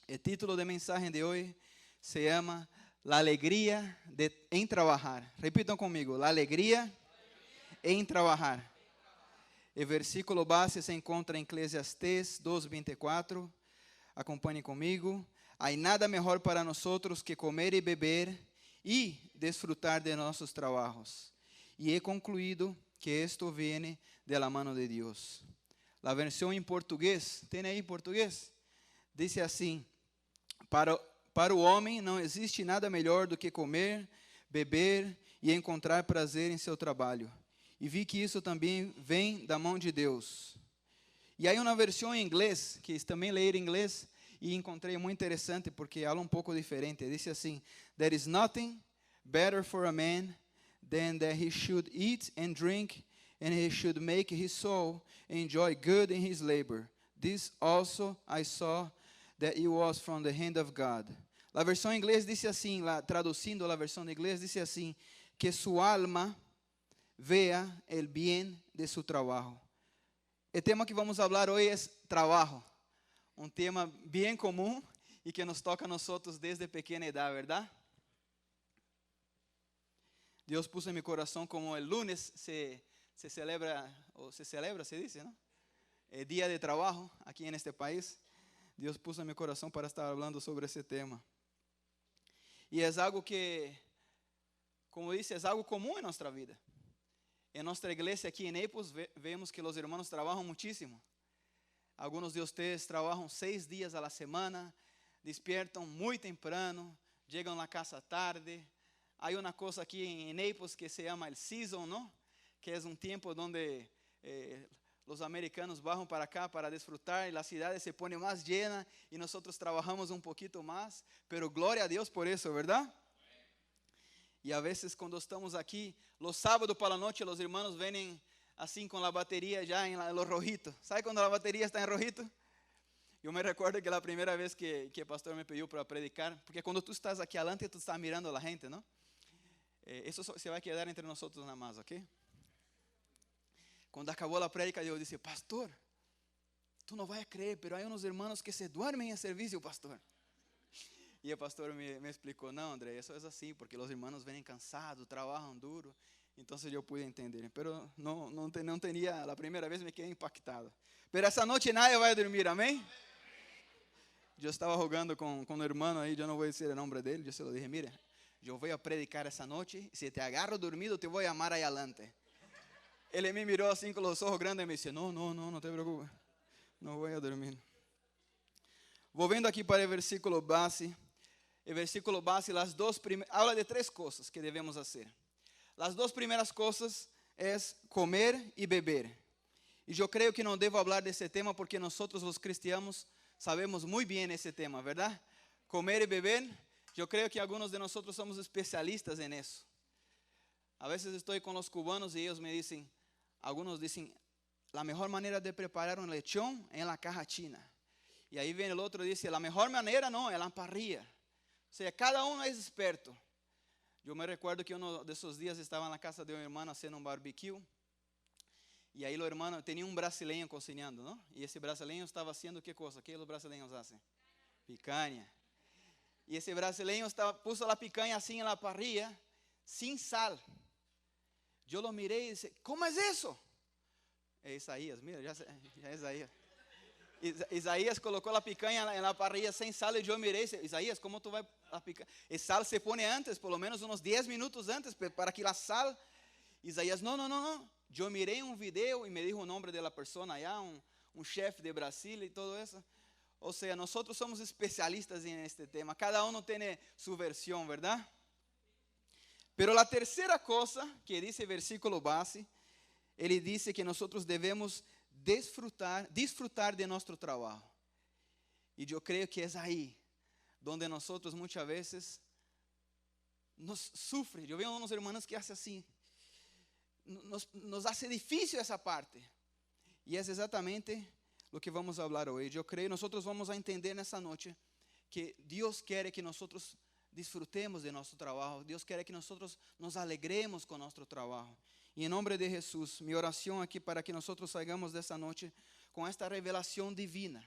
El título de mensaje de hoy se llama La alegría en trabajar. Repitan conmigo, la alegría en trabajar. El versículo base se encontra en Eclesiastés 2:24. Acompanhe comigo. Hay nada mejor para nosotros que comer y beber y disfrutar de nuestros trabajos. Y he concluido que esto viene de la mano de Dios. La versión en portugués, ¿tiene ahí portugués? Dice assim: para o homem não existe nada melhor do que comer, beber e encontrar prazer em seu trabalho. E vi que isso também vem da mão de Deus. E aí uma versão em inglês, que também leio em inglês, e encontrei muito interessante, porque fala um pouco diferente. Diz assim: There is nothing better for a man than that he should eat and drink, and he should make his soul enjoy good in his labor. This also I saw that it was from the hand of God. A versão em inglês diz assim, traduzindo a versão em inglês, diz assim: que su alma vea el bien de su trabajo. O tema que vamos falar hoje é trabalho, um tema bem comum e que nos toca a nós desde pequena idade, verdade? Deus puso em meu coração como o lunes se celebra, se diz, não? É dia de trabalho aqui neste país. Deus puso em meu coração para estar falando sobre esse tema. E é algo que, como disse, é algo comum em nossa vida. Em nossa igreja aqui em Naples, vemos que os irmãos trabalham muitíssimo. Alguns de vocês trabalham 6 dias a la semana, despiertam muito temprano, chegam na casa tarde. Há uma coisa aqui em Naples que se chama el season, não? Que é um tempo onde os americanos vão para cá para desfrutar e a cidade se põe mais llena e nós trabalhamos um pouquinho mais, pero glória a Deus por isso, verdade? E a vezes quando estamos aqui, los sábados para a noite, os irmãos vêm assim com a bateria já em lo rojito. ¿Sabe quando a bateria está em rojito? Eu me recuerdo que a primeira vez que o pastor me pediu para predicar, porque quando tu estás aqui adelante, tu estás mirando a gente, não? Isso se vai quedar entre nós nada mais, ok? Quando acabou a prédica, eu disse: pastor, tu não vai crer, pero há uns irmãos que se duermen em serviço, pastor. E o pastor me explicou: não, André, isso é assim, porque os irmãos vêm cansados, trabalham duro. Então eu pude entender, pero não tinha, a primeira vez me quedei impactado. Pero essa noite nadie vai dormir, amém? Eu estava jogando com um irmão aí, eu não vou dizer o nome dele, eu se lo dije: mira, eu vou predicar essa noite, se te agarro dormido, te vou chamar aí adelante. Ele me mirou assim com os olhos grandes e me disse: não te preocupes, não vou dormir. Vou vendo aqui para o versículo base. O versículo base, habla de 3 coisas que devemos fazer. As 2 primeiras coisas é comer e beber. E eu creio que não devo falar desse tema porque nós, os cristianos, sabemos muito bem esse tema, verdade? Comer e beber, eu creio que alguns de nós somos especialistas em isso. A vezes estou com os cubanos e eles me dizem, alguns dizem, a melhor maneira de preparar um lechón é na caja china. E aí vem o outro e diz, a melhor maneira não, é na parrilla. Ou seja, cada um é experto. Eu me recuerdo que desses dias estava na casa de um irmão fazendo um barbecue. E aí o irmão tinha um brasileiro cozinhando, não? E esse brasileiro estava fazendo que coisa? Que os brasileiros fazem? Picanha. E esse brasileiro pôs a picanha assim na parrilla, sem sal. Eu lo mirei e disse: como é isso? É Isaías, mira, já é Isaías. Isaías colocou a picanha na parrilla sem sal e eu mirei e disse: Isaías, como tu vai a picanha? O sal se põe antes, pelo menos uns 10 minutos antes, para que a sal... Isaías, não. Eu mirei um vídeo e me dijo o nome da pessoa allá, um chefe de Brasil e tudo isso. Ou seja, nós somos especialistas em este tema. Cada um tem sua versão, verdade? Pero a terceira coisa que diz o versículo base, ele diz que nós devemos disfrutar de nosso trabalho. E eu creio que é aí donde nós muitas vezes nos sofremos. Eu vejo uns irmãos que fazem assim, nos hace difícil essa parte. E é exatamente o que vamos falar hoje. Eu creio, nós vamos a entender nessa noite que Deus quer que nós disfrutemos de nosso trabalho. Deus quer que nós nos alegremos com nosso trabalho. E em nome de Jesus, minha oração aqui para que nós saigamos dessa noite com esta revelação divina.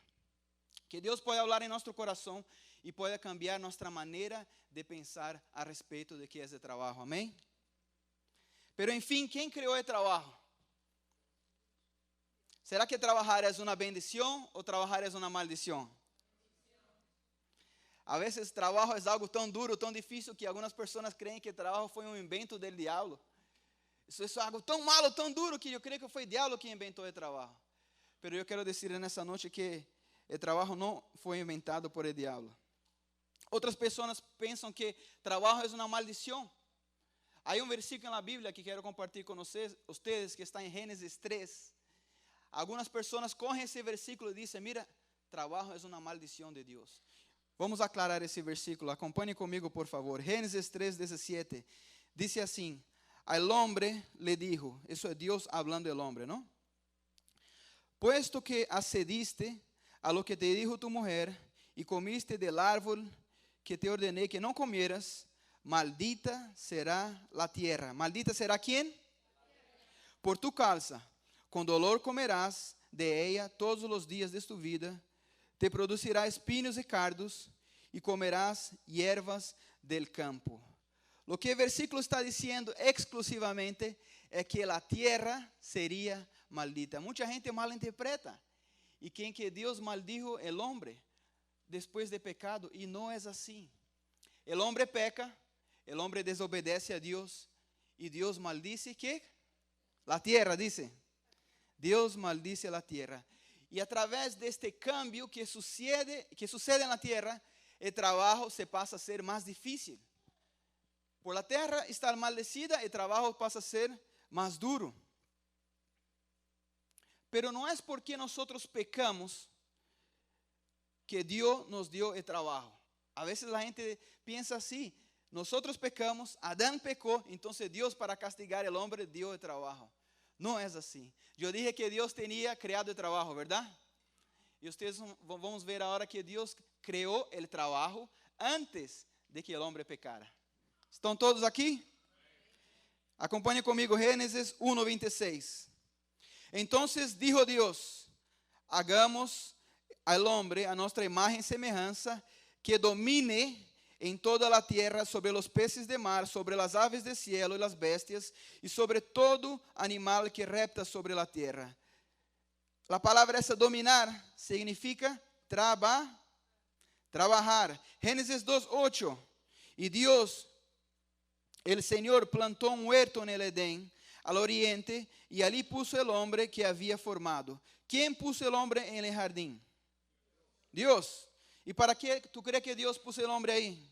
Que Deus pode falar em nosso coração e pode cambiar nossa maneira de pensar a respeito de que é o trabalho. Amém? Pero enfim, quem criou o trabalho? Será que trabalhar é uma bendição ou trabalhar é uma maldição? A vezes trabalho é algo tão duro, tão difícil que algumas pessoas creem que trabalho foi um invento do diabo. Isso é algo tão malo, tão duro que eu creio que foi o diabo que inventou o trabalho. Pero eu quero dizer nessa noite que o trabalho não foi inventado por el diabo. Outras pessoas pensam que trabalho é uma maldição. Há um versículo na Bíblia que quero compartilhar com vocês que está em Gênesis 3. Algumas pessoas cogem esse versículo e dizem: mira, trabalho é uma maldição de Deus. Vamos aclarar esse versículo. Acompanhe comigo, por favor. Gênesis 3:17. Diz assim: al hombre le dijo, isso é Deus hablando ao homem, não? Puesto que accediste a lo que te dijo tu mujer y comiste del árbol que te ordené que no comieras, maldita será la tierra. ¿Maldita será quién? Por tu causa, con dolor comerás de ella todos los días de tu vida, te producirá espinos y cardos, y comerás hierbas del campo. Lo que el versículo está diciendo exclusivamente es que la tierra sería maldita. Mucha gente malinterpreta y creen que Dios maldijo el hombre después de pecado, y no es así. El hombre peca, el hombre desobedece a Dios, y Dios maldice ¿qué? La tierra, dice. Dios maldice la tierra. Y a través de este cambio que sucede en la tierra, el trabajo se pasa a ser más difícil. Por la tierra estar maldecida, el trabajo pasa a ser más duro. Pero no es porque nosotros pecamos que Dios nos dio el trabajo. A veces la gente piensa así: nosotros pecamos, Adán pecó, entonces Dios para castigar al hombre dio el trabajo. No es así. Yo dije que Dios tenía creado el trabajo, ¿verdad? Y ustedes vamos a ver ahora que Dios creó el trabajo antes de que el hombre pecara. ¿Están todos aquí? Acompañen conmigo Génesis 1:26. Entonces dijo Dios: hagamos al hombre a nuestra imagen y semejanza, que domine en toda la tierra, sobre los peces de mar, sobre las aves del cielo y las bestias, y sobre todo animal que repta sobre la tierra. La palabra esa dominar significa trabajar. Génesis 2:8. Y Dios, el Señor, plantó un huerto en el Edén, al oriente, y allí puso el hombre que había formado. ¿Quién puso el hombre en el jardín? Dios. ¿Y para qué tú crees que Dios puso el hombre ahí?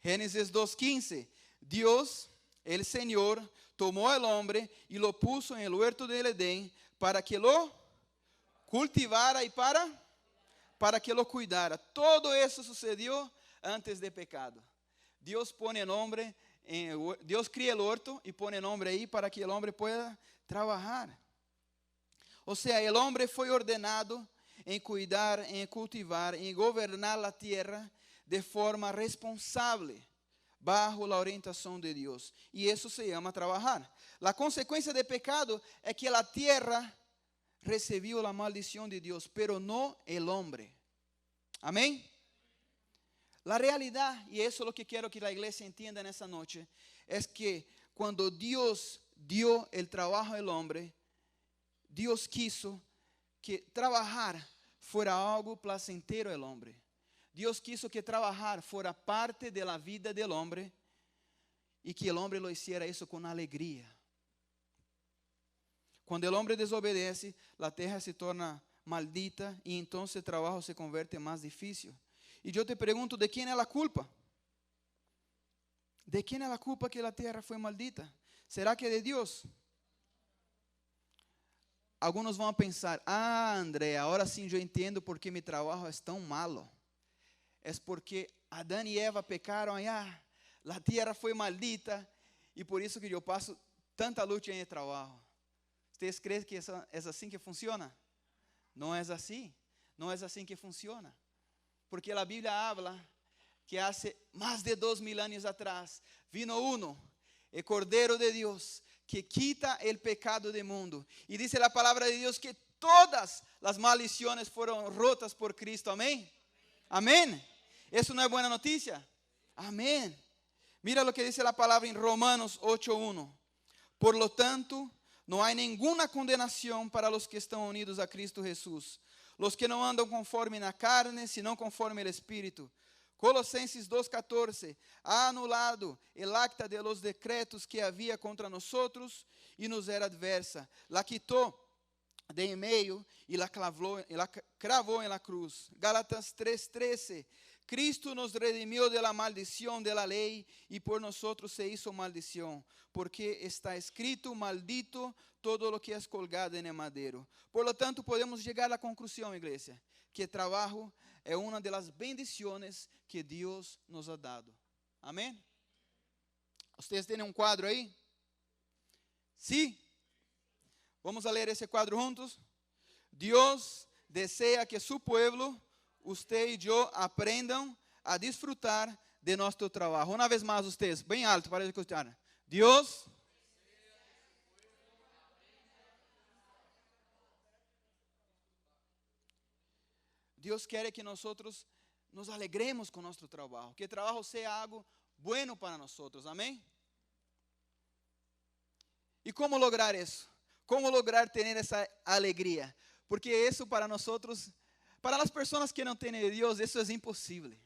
Génesis 2:15. Dios, el Señor, tomó al hombre y lo puso en el huerto del Edén para que lo cultivara y para que lo cuidara. Todo eso sucedió antes del pecado. Dios pone el hombre, Dios cría el huerto y pone el hombre ahí para que el hombre pueda trabajar. O sea, el hombre fue ordenado en cuidar, en cultivar, en gobernar la tierra de forma responsable, bajo la orientación de Dios. Y eso se llama trabajar. La consecuencia del pecado es que la tierra recibió la maldición de Dios, pero no el hombre. Amén. La realidad, y eso es lo que quiero que la iglesia entienda en esta noche, es que cuando Dios dio el trabajo al hombre, Dios quiso que trabajar fuera algo placentero al hombre. Dios quiso que trabajar fuera parte de la vida del hombre y que el hombre lo hiciera eso con alegría. Cuando el hombre desobedece, la tierra se torna maldita y entonces el trabajo se convierte en más difícil. Y yo te pregunto, ¿de quién es la culpa? ¿De quién es la culpa que la tierra fue maldita? ¿Será que de Dios? Algunos van a pensar: ah, André, ahora sí yo entiendo por qué mi trabajo es tan malo. Es porque Adán y Eva pecaron allá, la tierra fue maldita y por eso que yo paso tanta lucha en el trabajo. ¿Ustedes creen que es así que funciona? No es así, no es así que funciona. Porque la Biblia habla que hace más de 2000 años atrás vino uno, el Cordero de Dios, que quita el pecado del mundo. Y dice la palabra de Dios que todas las maldiciones fueron rotas por Cristo. Amén. Amén. ¿Eso no es buena noticia? Amén. Mira lo que dice la palabra en Romanos 8:1. Por lo tanto, no hay ninguna condenación para los que están unidos a Cristo Jesús, los que no andan conforme la carne, sino conforme el Espíritu. Colossenses 2:14, ha anulado el acta de los decretos que había contra nosotros y nos era adversa. La quitó de en medio y la cravó en la cruz. Gálatas 3:13, Cristo nos redimió de la maldición de la ley y por nosotros se hizo maldición, porque está escrito, maldito todo lo que es colgado en el madero. Por lo tanto, podemos llegar a la conclusión, iglesia, que el trabajo es una de las bendiciones que Dios nos ha dado. Amén. ¿Ustedes tienen un cuadro ahí? Sí. Vamos a leer ese cuadro juntos. Dios desea que su pueblo, usted y yo, aprendan a disfrutar de nuestro trabajo. Una vez más ustedes, bem alto para escuchar. Dios quiere que nosotros nos alegremos con nuestro trabajo, que el trabajo sea algo bueno para nosotros, amén. ¿Y cómo lograr eso? ¿Cómo lograr tener esa alegría? Porque eso para nosotros, para las personas que no tienen Dios, eso es imposible.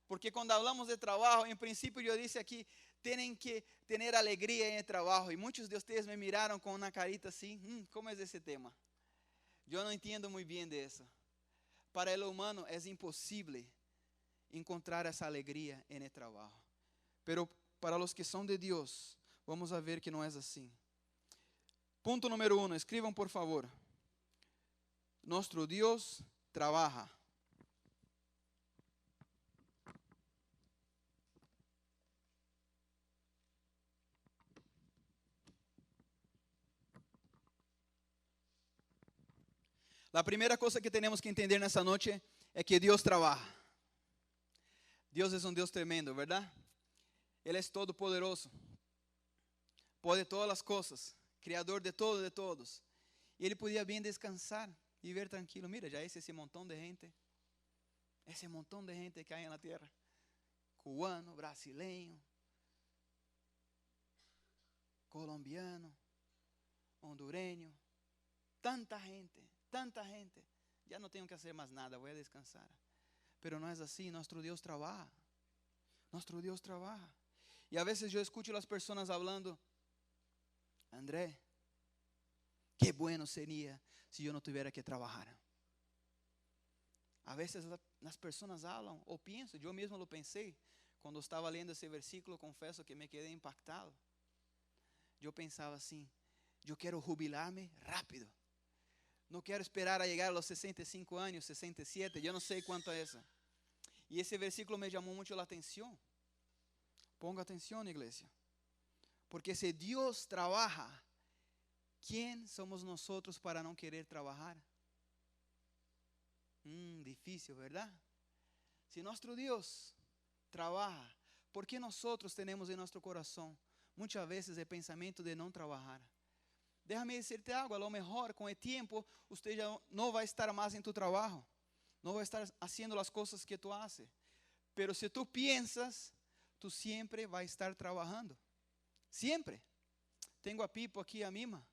Porque cuando hablamos de trabajo, en principio yo dije aquí, tienen que tener alegría en el trabajo. Y muchos de ustedes me miraron con una carita así, ¿cómo es ese tema? Yo no entiendo muy bien de eso. Para el humano es imposible encontrar esa alegría en el trabajo. Pero para los que son de Dios, vamos a ver que no es así. Punto número 1, escriban por favor. Nuestro Dios trabaja. La primera cosa que tenemos que entender nessa noche es que Dios trabaja. Dios es un Dios tremendo, ¿verdad? Él es todopoderoso. Puede todas las cosas, creador de todo, de todos. Y Él podía bien descansar y ver tranquilo. Mira, ya es ese montón de gente. Ese montón de gente que hay en la tierra. Cubano, brasileño, colombiano, hondureño. Tanta gente. Ya no tengo que hacer más nada, voy a descansar. Pero no es así, nuestro Dios trabaja. Nuestro Dios trabaja. Y a veces yo escucho a las personas hablando, André, qué bueno sería si yo no tuviera que trabajar. A veces las personas hablan, o pienso, yo mismo lo pensé, cuando estaba leyendo ese versículo, confieso que me quedé impactado. Yo pensaba así, yo quiero jubilarme rápido. No quiero esperar a llegar a los 65 años, 67, yo no sé cuánto es eso. Y ese versículo me llamó mucho la atención. Ponga atención, iglesia. Porque si Dios trabaja, ¿quién somos nosotros para no querer trabajar? Difícil, ¿verdad? Si nuestro Dios trabaja, ¿por qué nosotros tenemos en nuestro corazón muchas veces el pensamiento de no trabajar? Déjame decirte algo, a lo mejor con el tiempo usted ya no va a estar más en tu trabajo, no va a estar haciendo las cosas que tú haces, pero si tú piensas, tú siempre vas a estar trabajando, siempre. Tengo a Pipo aqui, a Mima,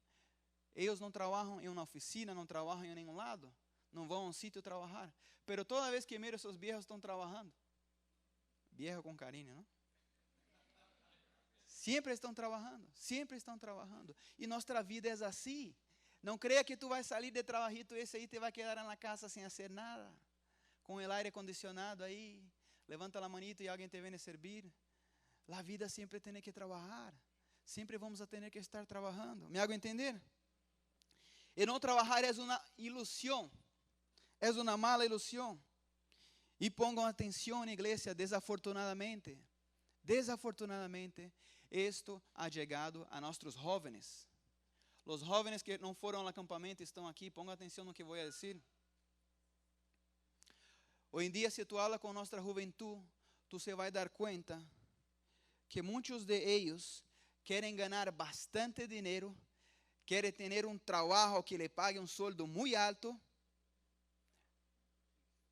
ellos no trabajan en una oficina, no trabajan en ningún lado, no van a un sitio a trabajar, pero toda vez que miro esos viejos están trabajando, viejo con cariño, ¿no? Siempre estão trabalhando. E nossa vida é assim. Não creia que tu vai sair de trabajito esse aí e te vai quedar na casa sem fazer nada. Com o aire acondicionado aí. Levanta a manita e alguém te vem a servir. A vida sempre tem que trabalhar. Sempre vamos a ter que estar trabalhando. ¿Me hago entender? E não trabalhar é uma ilusão. É uma mala ilusão. E pongan atenção, igreja, desafortunadamente, esto ha llegado a nuestros jóvenes. Los jóvenes que no fueron al acampamento están aquí. Ponga atención a lo que voy a decir. Hoy en día, si tú hablas con nuestra juventud, tú se vas a dar cuenta que muchos de ellos quieren ganar bastante dinero, quiere tener un trabajo que le pague un sueldo muy alto,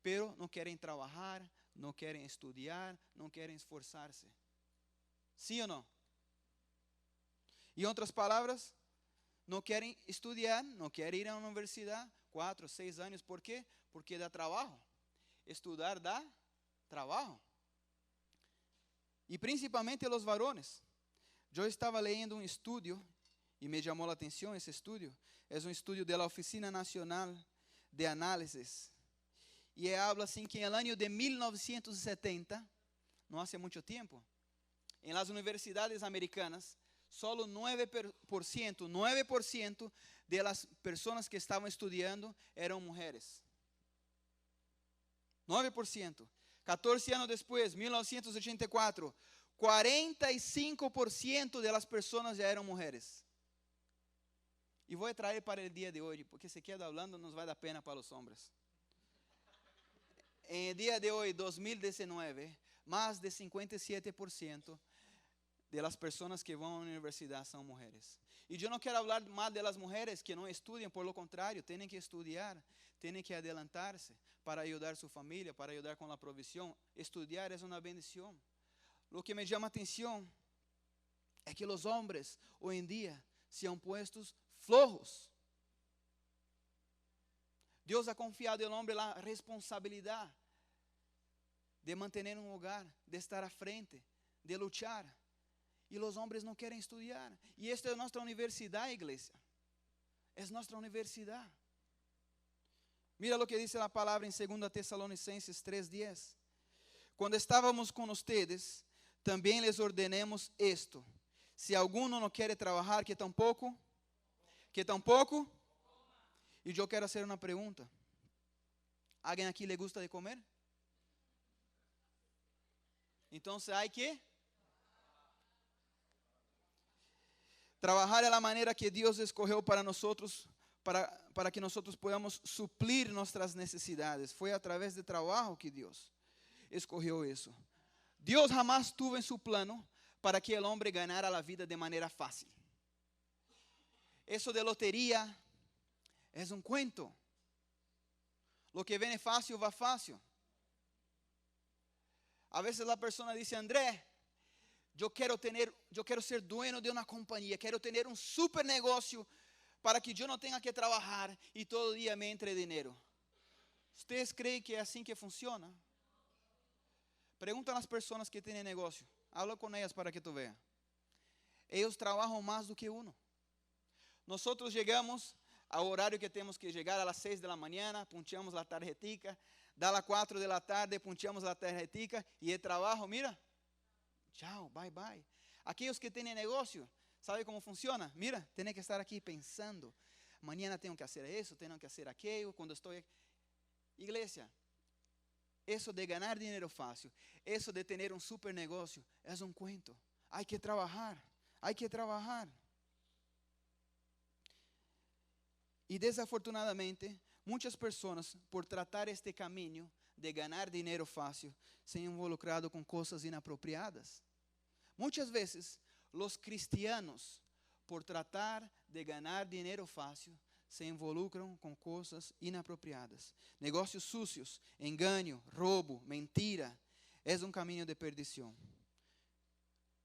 pero no quieren trabajar, no quieren estudiar, no quieren esforzarse. ¿Sí o no? En otras palabras, no quieren estudiar, no quieren ir a una universidad, 4, 6 años. ¿Por qué? Porque da trabajo. Estudiar da trabajo. Y principalmente los varones. Yo estaba leyendo un estudio y me llamó la atención ese estudio. Es un estudio de la Oficina Nacional de Análisis. Y habla así que en el año de 1970, no hace mucho tiempo, en las universidades americanas, solo 9% de las personas que estaban estudiando eran mujeres. 9%. 14 años después, 1984, 45% de las personas ya eran mujeres. Y voy a traer para el día de hoy, porque se queda hablando, nos va a dar pena para los hombres. En el día de hoy, 2019, más de 57% de las personas que van a la universidad son mujeres. Y yo no quiero hablar más de las mujeres que no estudian, por lo contrario, tienen que estudiar, tienen que adelantarse para ayudar a su familia, para ayudar con la provisión. Estudiar es una bendición. Lo que me llama atención es que los hombres hoy en día se han puesto flojos. Dios ha confiado al hombre la responsabilidad de mantener un hogar, de estar a frente, de luchar. Y los hombres no quieren estudiar. Y esta es nuestra universidad, iglesia. Es nuestra universidad. Mira lo que dice la palabra en 2 Tesalonicenses 3:10. Cuando estábamos con ustedes, también les ordenemos esto. Si alguno no quiere trabajar, que tampoco. Y yo quiero hacer una pregunta. ¿Alguien aquí le gusta de comer? Entonces hay que trabajar de la manera que Dios escogió para nosotros, para que nosotros podamos suplir nuestras necesidades. Fue a través de trabajo que Dios escogió eso. Dios jamás tuvo en su plano para que el hombre ganara la vida de manera fácil. Eso de lotería es un cuento. Lo que viene fácil va fácil. A veces la persona dice: Andrés, yo quiero ser dueño de una compañía, quiero tener un super negocio para que yo no tenga que trabajar y todo el día me entre dinero. ¿Ustedes creen que es así que funciona? Pregunta a las personas que tienen negocio. Habla con ellas para que tú veas. Ellos trabajan más do que uno. Nosotros llegamos al horario que tenemos que llegar a las 6 de la mañana, punchamos la tarjetica, da las 4 de la tarde, punchamos la tarjetica y el trabajo, mira, chao, bye bye. Aquellos que tienen negocio, ¿sabe cómo funciona? Mira, tienen que estar aquí pensando. Mañana tengo que hacer eso, tengo que hacer aquello, cuando estoy... Iglesia, eso de ganar dinero fácil, eso de tener un super negocio, es un cuento. Hay que trabajar, hay que trabajar. Y desafortunadamente, muchas personas, por tratar este camino de ganar dinero fácil, se han involucrado con cosas inapropiadas. Muchas veces, los cristianos, por tratar de ganar dinero fácil, se involucran con cosas inapropiadas. Negocios sucios, engaño, robo, mentira, es un camino de perdición.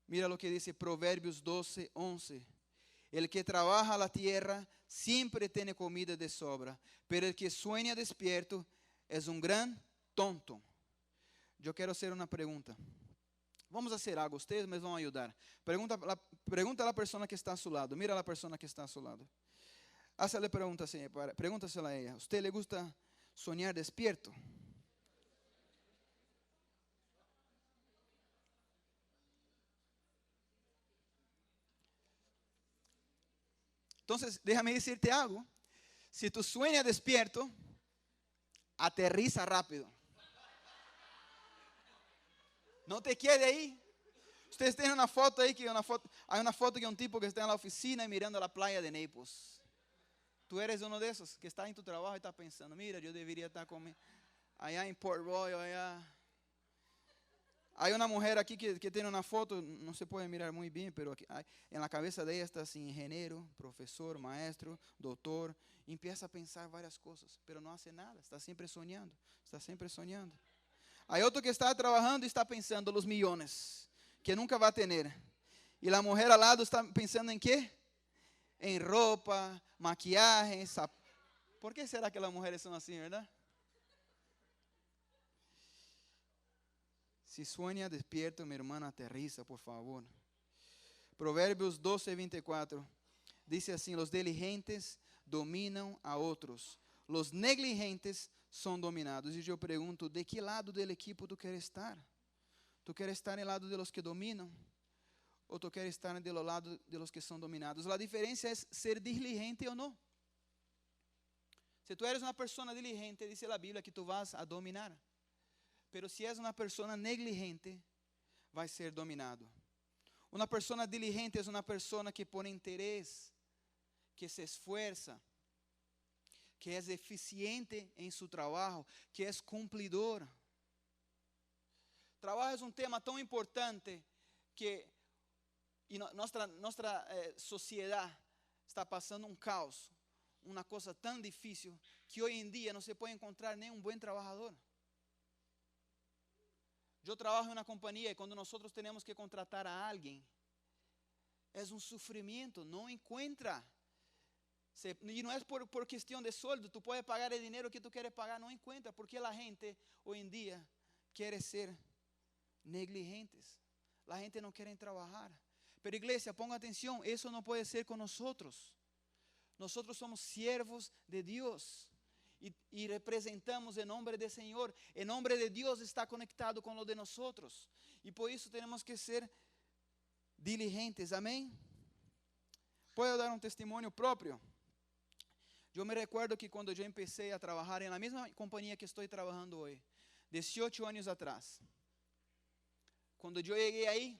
Mira lo que dice Proverbios 12:11. El que trabaja la tierra siempre tiene comida de sobra, pero el que sueña despierto es un gran tonto. Yo quiero hacer una pregunta. Vamos a hacer algo, ustedes me van a ayudar. Pregunta a la persona que está a su lado. Mira a la persona que está a su lado. Hazle pregúntasela a ella. ¿Usted le gusta soñar despierto? Entonces, déjame decirte algo. Si tú sueñas despierto, aterriza rápido. No te quede ahí. Ustedes tienen una foto ahí, hay una foto de un tipo que está en la oficina y mirando la playa de Naples. Tú eres uno de esos que está en tu trabajo y está pensando: mira, yo debería estar allá en Port Royal, allá. Hay una mujer aquí que tiene una foto, no se puede mirar muy bien, pero aquí, en la cabeza de ella está así, ingeniero, profesor, maestro, doctor. Empieza a pensar varias cosas, pero no hace nada, está siempre soñando, está siempre soñando. Hay otro que está trabajando y está pensando los millones que nunca va a tener. Y la mujer al lado está pensando en qué? En ropa, maquillaje, ¿Por qué será que las mujeres son así, verdad? Si sueña despierto, mi hermana, aterriza, por favor. Provérbios 12:24 dice así: los diligentes dominam a outros, los negligentes são dominados. E eu pergunto, de que lado do equipo tu queres estar? Tu queres estar no lado de los que dominam? Ou tu queres estar do lado de los que são dominados? A diferença é ser diligente ou não. Se tu eres uma pessoa diligente, diz a Bíblia que tu vas a dominar. Pero se és uma pessoa negligente, vai ser dominado. Uma pessoa diligente é uma pessoa que põe interesse, que se esforça, que é eficiente em seu trabalho, que é cumpridor. Trabalho é um tema tão importante que nossa sociedade está passando um caos, uma coisa tão difícil que hoje em dia não se pode encontrar nem um bom trabalhador. Eu trabalho em uma companhia e quando nós temos que contratar a alguém, é um sofrimento, não encontra. E não é por questão de sueldo, tu pode pagar o dinheiro que tu queres pagar, não encontra, porque a gente hoje em dia quer ser negligentes. A gente não quer trabalhar. Pero igreja, ponga atenção, isso não pode ser com nós. Nós somos siervos de Deus. E representamos em nome do Senhor. Em nome de Deus está conectado com o de nós. E por isso temos que ser diligentes. Amém? Posso dar um testemunho próprio? Eu me recuerdo que quando eu empecé a trabalhar na mesma companhia que estou trabalhando hoje, 18 anos atrás, quando eu cheguei aí,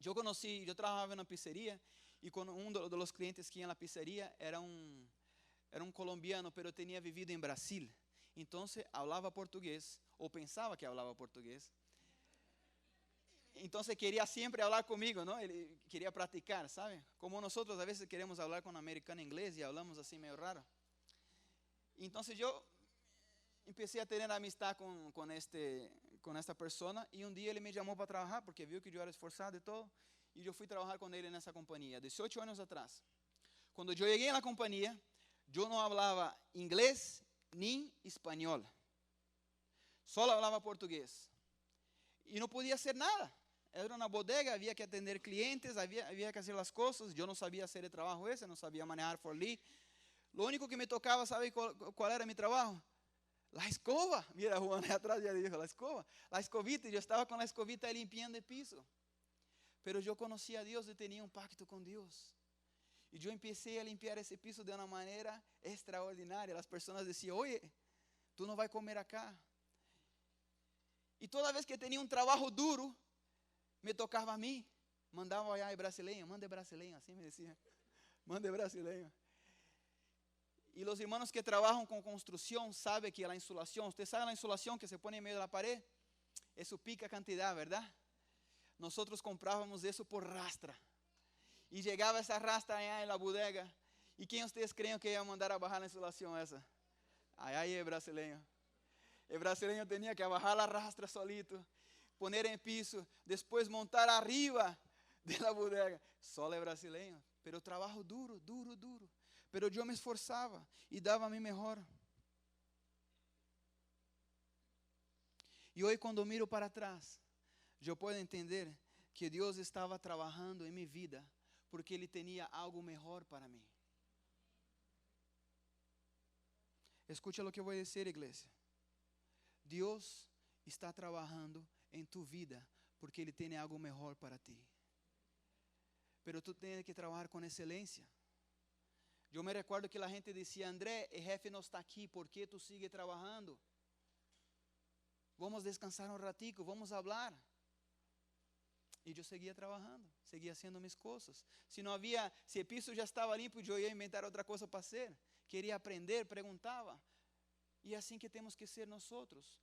eu trabalhava na pizzeria e com dos clientes que ia na pizzeria era um colombiano, pero tinha vivido em Brasil. Então, falava português, ou pensava que falava português. Então, queria sempre falar comigo, não? Ele queria praticar, sabe? Como nós, às vezes, queremos falar com um americano em inglês e falamos assim meio raro. Então, eu comecei a ter amistade com esta pessoa e um dia ele me chamou para trabalhar, porque viu que eu era esforçado e todo, e eu fui trabalhar com ele nessa companhia, 18 anos atrás. Quando eu cheguei na companhia, eu não falava inglês nem espanhol, só falava português. E não podia hacer nada. Era uma bodega, havia que atender clientes, havia que fazer as coisas. Eu não sabia fazer o trabalho esse, não sabia manejar forklift. Lo único que me tocava, ¿sabe qual era mi trabajo? La escoba. Mira, Juan atrás ya dijo, la escoba. La escobita, yo estaba con la escobita limpiando el piso. Pero yo conocía a Dios y tenía un pacto con Dios. Y yo empecé a limpiar ese piso de una manera extraordinaria. Las personas decían, oye, tú no vas a comer acá. Y toda vez que tenía un trabajo duro, me tocaba a mí. Mandaba allá el brasileño, mande brasileño, así me decía. Mande brasileño. Y los hermanos que trabajan con construcción saben que la insulación, usted sabe la insulación que se pone en medio de la pared, eso pica cantidad, ¿verdad? Nosotros comprábamos eso por rastra. Y llegaba esa rastra allá en la bodega. ¿Y quién ustedes creen que iba a mandar a bajar la insulación esa? Allá el brasileño. El brasileño tenía que bajar la rastra solito, poner en piso, después montar arriba de la bodega. Solo el brasileño. Pero trabajo duro, duro, duro. Pero eu me esforçava e dava a mim melhor. E hoje, quando miro para trás, eu posso entender que Deus estava trabalhando em minha vida, porque Ele tinha algo melhor para mim. Escucha o que eu vou dizer, igreja. Deus está trabalhando em tu vida, porque Ele tem algo melhor para ti. Pero tu tens que trabalhar com excelência. Eu me recuerdo que a gente dizia, André, o jefe não está aqui, por que tu sigue trabalhando? Vamos descansar um ratico, vamos falar. E eu seguia trabalhando, seguia fazendo minhas coisas. Se o piso já estava limpo, eu ia inventar outra coisa para fazer. Queria aprender, perguntava. E é assim que temos que ser nós outros.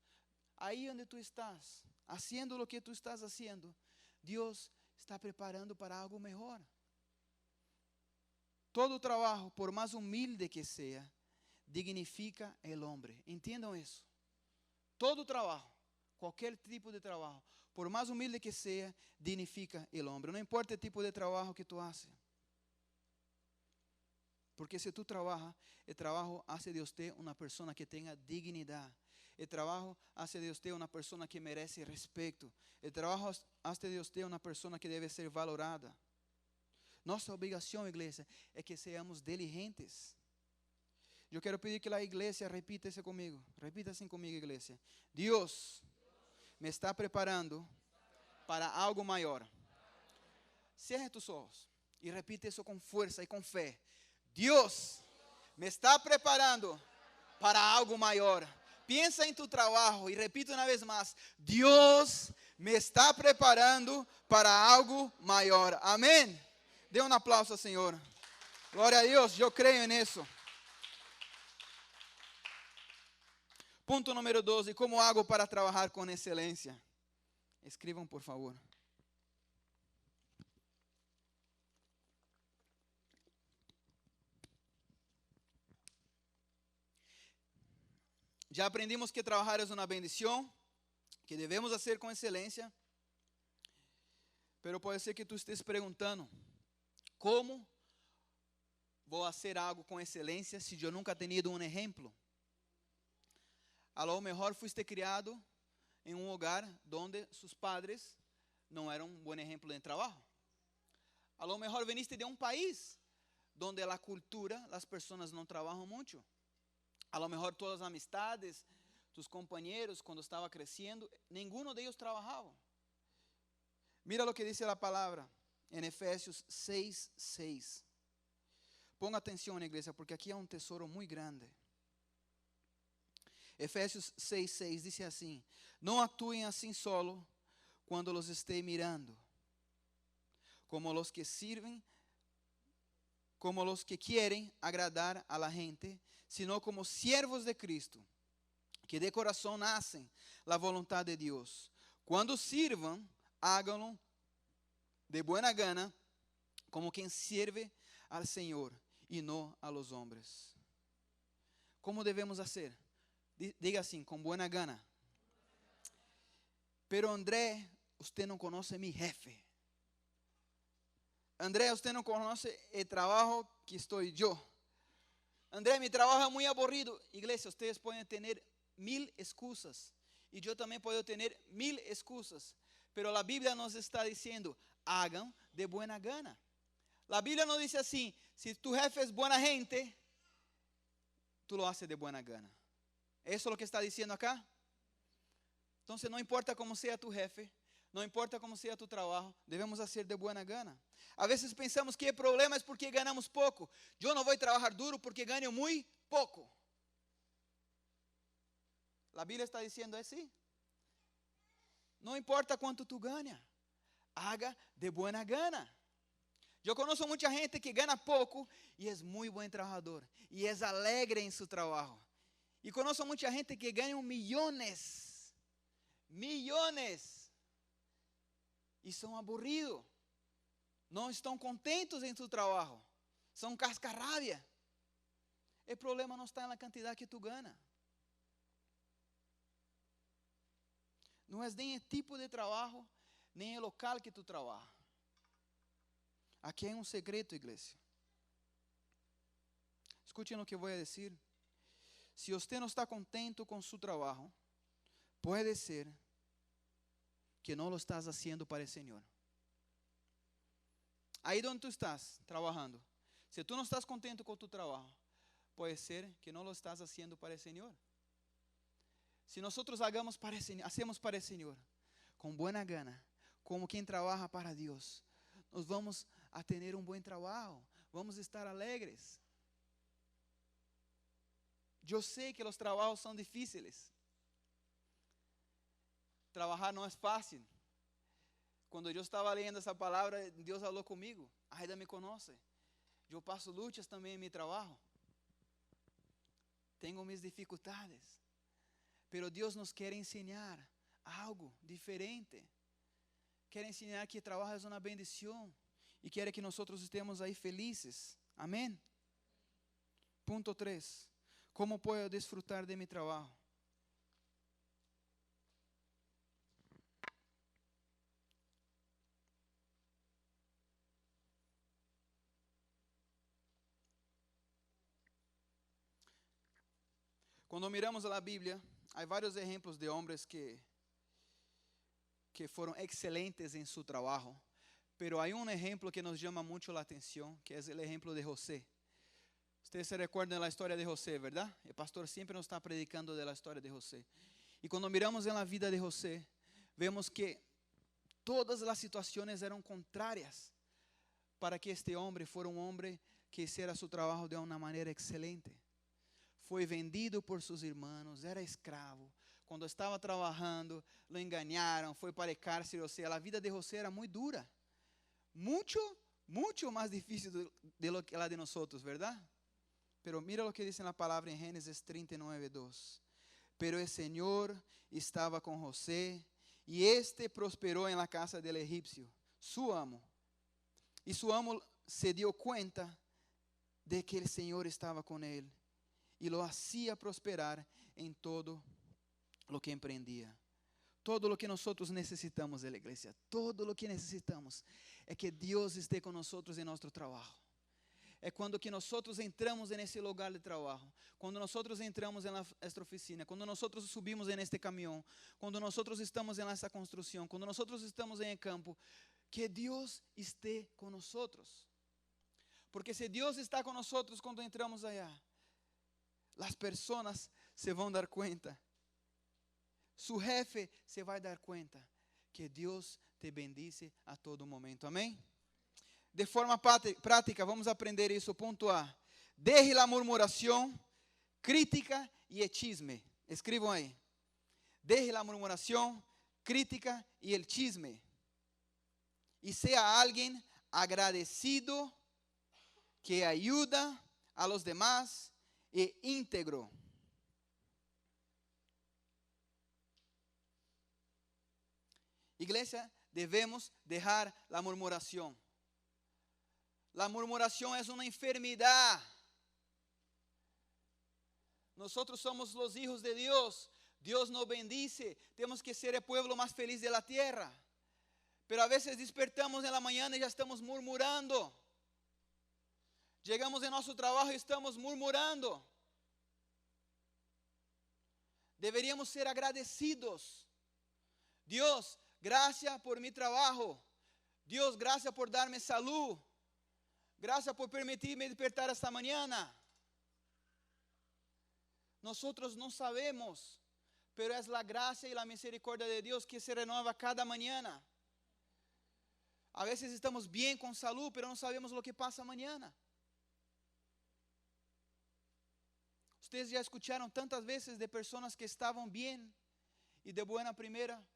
ahí donde tú estás, haciendo lo que tú estás haciendo, Dios está preparando para algo mejor. Todo trabajo, por más humilde que sea, dignifica el hombre. Entiendan eso. Todo trabajo, cualquier tipo de trabajo, por más humilde que sea, dignifica el hombre. No importa el tipo de trabajo que tú haces. Porque si tú trabajas, el trabajo hace de usted una persona que tenga dignidad. El trabajo hace de usted una persona que merece respeto. El trabajo hace de usted una persona que debe ser valorada. Nuestra obligación, iglesia, es que seamos diligentes. Yo quiero pedir que la iglesia repita eso conmigo. Repita así conmigo, iglesia. Dios me está preparando para algo mayor. Cierre tus ojos y repite eso con fuerza y con fe. Dios me está preparando para algo mayor. Piensa en tu trabajo y repite una vez más. Dios me está preparando para algo mayor. Amén. Dê um aplauso ao Senhor. Glória a Deus, eu creio nisso. Ponto número 12. Como hago para trabalhar com excelência? Escrevam, por favor. Já aprendimos que trabalhar é uma bendição, que devemos fazer com excelência. Pero pode ser que tu estés perguntando, como vou fazer algo com excelência se eu nunca tenido um exemplo? A lo mejor fuiste criado em um lugar donde sus padres não eram um bom exemplo de trabalho. A lo mejor veniste de um país donde a cultura, as pessoas não trabalham muito. A lo mejor todas as amistades, tus companheiros, quando estava crescendo, nenhum de eles trabalhava. Mira lo que dice a palavra em Efésios 6:6. Ponga atenção, igreja, porque aqui há um tesouro muito grande. Efésios 6:6 diz assim: não atuem assim solo quando los esté mirando, como los que sirven, como los que quieren agradar a la gente, sino como siervos de Cristo, que de corazón hacen la voluntad de Dios. Cuando sirvan, háganlo de buena gana, como quien sirve al Señor y no a los hombres. ¿Cómo debemos hacer? Diga assim, com buena gana. Pero André, usted não conhece mi jefe. André, usted não conhece o trabalho que estou eu. André, mi trabajo es muy aburrido. Iglesia, ustedes pueden tener 1000 excusas. Y yo también puedo tener 1000 excusas. Pero la Biblia nos está diciendo, hagan de buena gana. La Biblia nos dice así, si tu jefe es buena gente, tú lo haces de buena gana. ¿Eso es lo que está diciendo acá? Entonces no importa cómo sea tu jefe, no importa cómo sea tu trabajo, debemos hacer de buena gana. A veces pensamos que el problema es porque ganamos poco. Yo no voy a trabajar duro porque gano muy poco. La Biblia está diciendo así. No importa cuánto tú ganas, haga de buena gana. Yo conozco mucha gente que gana poco y es muy buen trabajador y es alegre en su trabajo. Y conozco mucha gente que gana millones, y son aburridos. Não estão contentos em seu trabalho. São cascarrabia. O problema não está na quantidade que tu gana. Não é nem o tipo de trabalho, nem o local que tu trabalha. Aqui é um segredo, igreja. Escutem o que eu vou dizer. Se você não está contento com seu trabalho, pode ser que não lo estás haciendo para o Senhor. Aí onde tu estás trabajando, se tu não estás contento com tu trabalho, pode ser que não lo estás haciendo para o Senhor. Se nós hacemos para o Senhor, com buena gana, como quem trabalha para Deus, nós vamos a ter um bom trabalho, vamos estar alegres. Eu sei que os trabalhos são difíceis. Trabalhar não é fácil. Quando eu estava lendo essa palavra, Deus falou comigo. Aida me conhece. Eu passo lutas também em meu trabalho. Tenho minhas dificuldades. Pero Dios nos quiere enseñar algo diferente. Quer ensinar que trabalho é uma bendição e quer que nós estemos aí felizes. Amém? Ponto 3. Como posso desfrutar de mi trabalho? Quando miramos a Bíblia, há vários exemplos de homens que foram excelentes em seu trabalho, pero há exemplo que nos chama muito a atenção, que é o exemplo de José. Vocês se recordam da história de José, verdade? O pastor sempre nos está predicando da história de José. E quando miramos na vida de José, vemos que todas as situações eram contrárias para que este homem fosse homem que hiciera seu trabalho de uma maneira excelente. Foi vendido por seus irmãos, era escravo. Quando estava trabalhando, lo enganaram, foi para a cárcere. Ou seja, a vida de José era muito dura. Muito mais difícil de lo que a de nós, verdade? Pero mira o que diz na palavra em Gênesis 39:2. Pero o Senhor estava com José, e este prosperou em la casa del egipcio, su amo. E su amo se dio cuenta de que o Senhor estava com ele, e lo hacía prosperar em todo lo que empreendia. Todo lo que nós necessitamos da igreja, todo lo que necessitamos é que Deus esteja com nós em nosso trabalho. É quando que nós entramos nesse lugar de trabalho, quando nós entramos nesta oficina, quando nós subimos neste caminhão, quando nós estamos nessa construção, quando nós estamos em campo, que Deus esteja com nós. Porque se Deus está com nós quando entramos allá, as pessoas se vão dar conta, su jefe se vai dar conta que Deus te bendice a todo momento. Amém? De forma prática, vamos aprender isso. Ponto A. Deje la murmuração, crítica e el chisme. Escriban aí. Deje la murmuração, crítica e el chisme. E seja alguém agradecido, que ayuda a los demás e íntegro. Igreja, devemos deixar la murmuração. La murmuración es una enfermedad. Nosotros somos los hijos de Dios. Dios nos bendice. Tenemos que ser el pueblo más feliz de la tierra. Pero a veces despertamos en la mañana y ya estamos murmurando. Llegamos en nuestro trabajo y estamos murmurando. Deberíamos ser agradecidos. Dios, gracias por mi trabajo. Dios, gracias por darme salud. Gracias por permitirme despertar esta mañana. Nosotros no sabemos, pero es la gracia y la misericordia de Dios que se renueva cada mañana. A veces estamos bien con salud, pero no sabemos lo que pasa mañana. Ustedes ya escucharon tantas veces de personas que estaban bien y de buena primera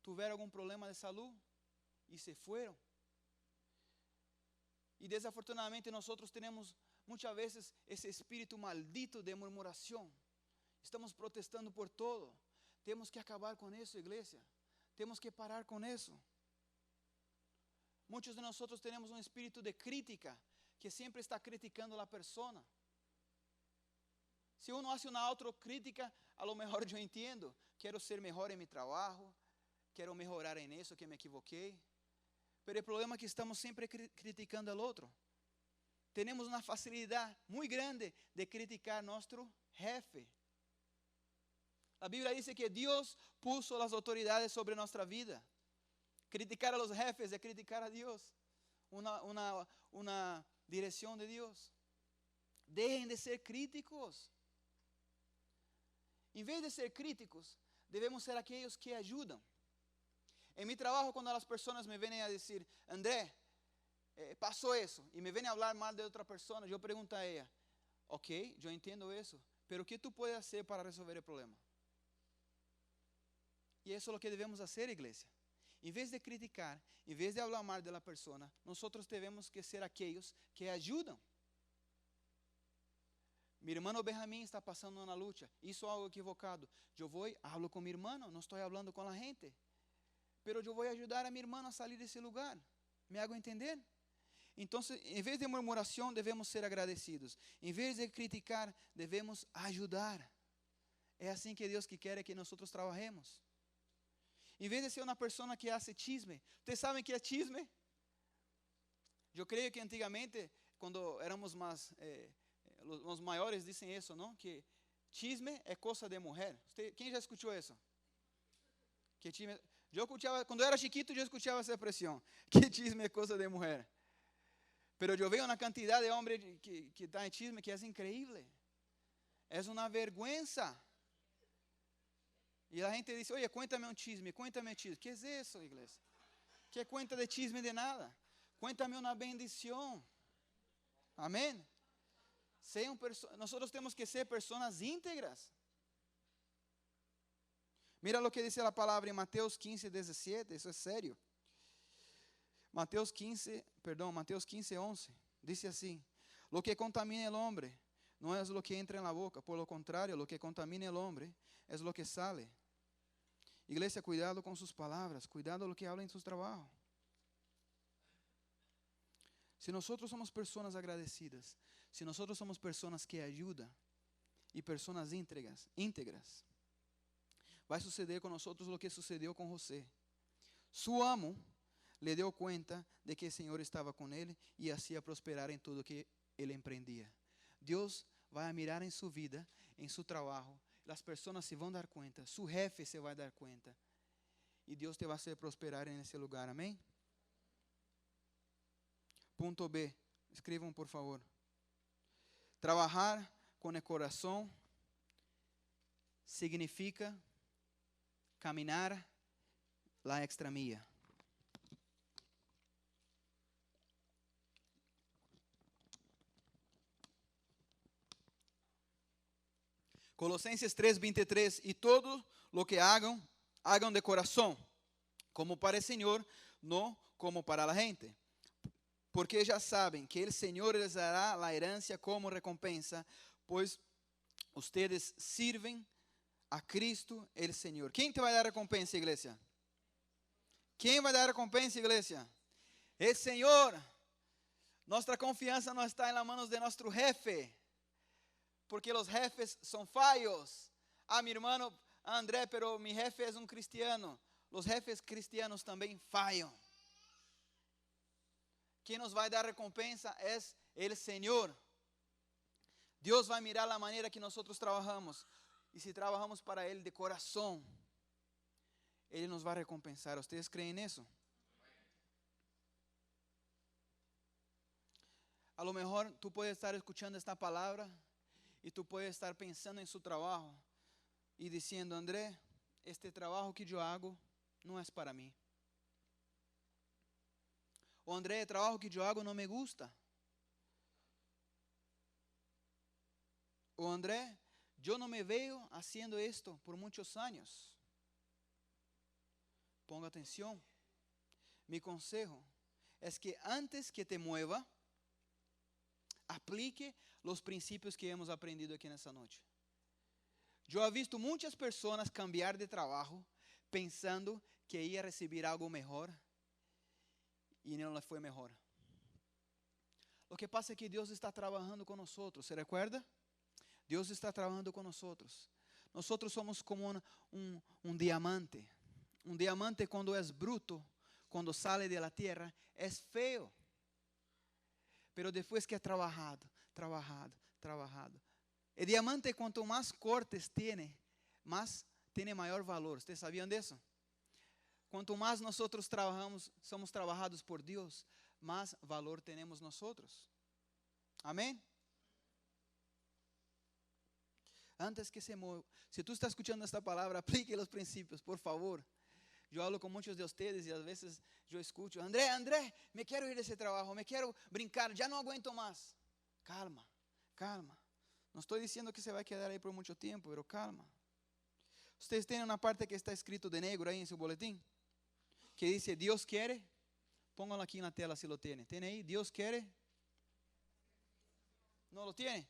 tuvieron algún problema de salud y se fueron. E desafortunadamente nós temos muitas vezes esse espírito maldito de murmuração. Estamos protestando por todo. Temos que acabar com isso, igreja. Temos que parar com isso. Muitos de nós temos espírito de crítica, que sempre está criticando a pessoa. Se uno hace uma autocrítica, a lo mejor eu entendo. Quero ser melhor em meu trabalho. Quero melhorar em isso que me equivoquei. Pero o problema é que estamos sempre criticando ao outro. Temos uma facilidade muito grande de criticar nosso jefe. A Bíblia diz que Deus puso as autoridades sobre nossa vida. Criticar a los jefes é criticar a Deus. Uma direção de Deus. Dejen de ser críticos. Em vez de ser críticos, devemos ser aqueles que ajudam. Em meu trabalho, quando as pessoas me vêm a dizer, André, passou isso, e me vêm a falar mal de outra pessoa, eu pergunto a ela, ok, eu entendo isso, pero o que tu podes fazer para resolver o problema? E isso é o que devemos fazer, igreja. Em vez de criticar, em vez de falar mal da pessoa, nós devemos que ser aqueles que ajudam. Mi hermano Benjamín está pasando una lucha, hizo algo equivocado. Yo voy, hablo con mi hermano, no estoy hablando con la gente. Pero yo voy a ayudar a mi hermano a salir de ese lugar. ¿Me hago entender? Entonces, en vez de murmuración, debemos ser agradecidos. En vez de criticar, debemos ayudar. Es así que Dios quiere que nosotros trabajemos. En vez de ser una persona que hace chisme. ¿Ustedes saben qué es chisme? Yo creo que antigamente, cuando éramos más, los mayores dicen eso, ¿no? Que chisme es cosa de mujer. ¿Quién ya escuchó eso? Que chisme, yo escuchaba, cuando era chiquito yo escuchaba esa expresión, que chisme es cosa de mujer. Pero yo veo una cantidad de hombres que están en chisme que es increíble. Es una vergüenza. Y la gente dice, oye, cuéntame un chisme, cuéntame un chisme. ¿Qué es eso, iglesia? ¿Qué cuenta de chisme de nada? Cuéntame una bendición. Amén. Nosotros tenemos que ser personas íntegras. Mira lo que dice la palabra en Mateos 15, 17. Eso es serio. Mateos 15, 11. Dice así: lo que contamina el hombre no es lo que entra en la boca, por lo contrario, lo que contamina el hombre es lo que sale. Iglesia, cuidado con sus palabras, cuidado lo que habla en sus trabajos. Si nosotros somos personas agradecidas, si nosotros somos personas que ayudan y personas íntegras, va a suceder con nosotros lo que sucedió con José. Su amo le dio cuenta de que el Señor estaba con él y hacía prosperar en todo que él emprendía. Dios va a mirar en su vida, en su trabajo. Las personas se van a dar cuenta, su jefe se va a dar cuenta. Y Dios te va a hacer prosperar en ese lugar. Amén. Punto B. Escriban por favor. Trabajar con el corazón significa caminar la extra milla. Colosenses 3:23, y todo lo que hagan, hagan de corazón, como para el Señor, no como para la gente. Porque ya saben que el Señor les dará la herencia como recompensa, pues ustedes sirven a Cristo el Señor. ¿Quién te va a dar recompensa, iglesia? ¿Quién va a dar recompensa, iglesia? El Señor. Nuestra confianza no está en las manos de nuestro jefe, porque los jefes son fallos. Mi hermano André, pero mi jefe es un cristiano. Los jefes cristianos también fallan. Quien nos va a dar recompensa es el Señor. Dios va a mirar la manera que nosotros trabajamos. Y si trabajamos para Él de corazón, Él nos va a recompensar. ¿Ustedes creen eso? A lo mejor tú puedes estar escuchando esta palabra y tú puedes estar pensando en su trabajo y diciendo, André, este trabajo que yo hago no es para mí. O André, el trabajo que yo hago no me gusta. O André, yo no me veo haciendo esto por muchos años. Ponga atención. Mi consejo es que antes que te mueva, aplique los principios que hemos aprendido aquí en esta noche. Yo he visto muchas personas cambiar de trabajo pensando que iba a recibir algo mejor y no le fue mejor. Lo que pasa es que Dios está trabajando con nosotros. ¿Se recuerda? Dios está trabajando con nosotros. Nosotros somos como un diamante. Un diamante cuando es bruto, cuando sale de la tierra, es feo. Pero después que ha trabajado. El diamante cuanto más cortes tiene mayor valor. ¿Ustedes sabían de eso? Cuanto más nosotros trabajamos, somos trabajados por Dios, más valor tenemos nosotros. Amén. Antes que se mueva, si tú estás escuchando esta palabra, aplique los principios, por favor. Yo hablo con muchos de ustedes y a veces yo escucho, André, me quiero ir de ese trabajo, me quiero brincar, ya no aguento más. Calma. No estoy diciendo que se va a quedar ahí por mucho tiempo, pero calma. Ustedes tienen una parte que está escrito de negro ahí en su boletín, que dice, Dios quiere. Pónganlo aquí en la tela si lo tiene. ¿Tiene ahí? Dios quiere. ¿No lo tiene?